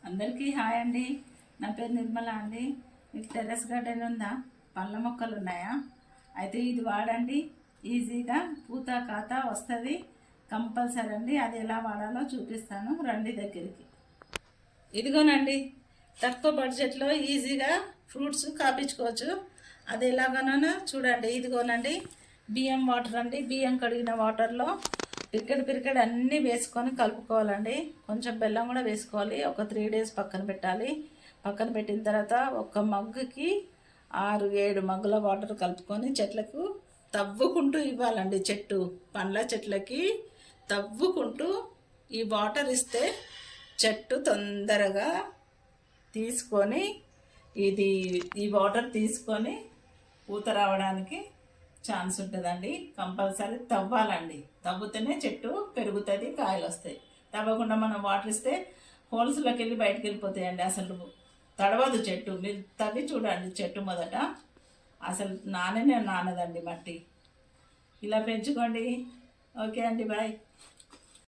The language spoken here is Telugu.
అందరికీ హాయ్ అండి. నా పేరు నిర్మల అండి. మీకు టెర్రస్ గార్డెన్ ఉందా? పళ్ళ మొక్కలు ఉన్నాయా? అయితే ఇది వాడండి. ఈజీగా పూత కాత వస్తుంది కంపల్సరీ అండి. అది ఎలా వాడాలో చూపిస్తాను, రండి దగ్గరికి. ఇదిగోనండి, తక్కువ బడ్జెట్లో ఈజీగా ఫ్రూట్స్ కాపించుకోవచ్చు. అది ఎలాగోనో చూడండి. ఇదిగోనండి, బియ్యం వాటర్ అండి. బియ్యం కడిగిన వాటర్లో పిరికెడు అన్నీ వేసుకొని కలుపుకోవాలండి. కొంచెం బెల్లం కూడా వేసుకోవాలి. ఒక 3 days పక్కన పెట్టాలి. పక్కన పెట్టిన తర్వాత ఒక మగ్గుకి 6-7 మగ్గుల వాటర్ కలుపుకొని చెట్లకు తవ్వుకుంటూ ఇవ్వాలండి. పండ్ల చెట్లకి తవ్వుకుంటూ ఈ వాటర్ ఇస్తే చెట్టు తొందరగా తీసుకొని ఈ వాటర్ తీసుకొని పూత రావడానికి ఛాన్స్ ఉంటుందండి. కంపల్సరీ తవ్వాలండి. తవ్వుతూనే చెట్టు పెరుగుతుంది, కాయలు వస్తాయి. తవ్వకుండా మనం వాటర్ ఇస్తే హోల్స్లోకి వెళ్ళి బయటకు వెళ్ళిపోతాయండి. అసలు తడవదు చెట్టు. మీరు తవ్వి చూడండి చెట్టు మొదట. అసలు నానదండి మట్టి. ఇలా పెంచుకోండి. ఓకే అండి, బాయ్.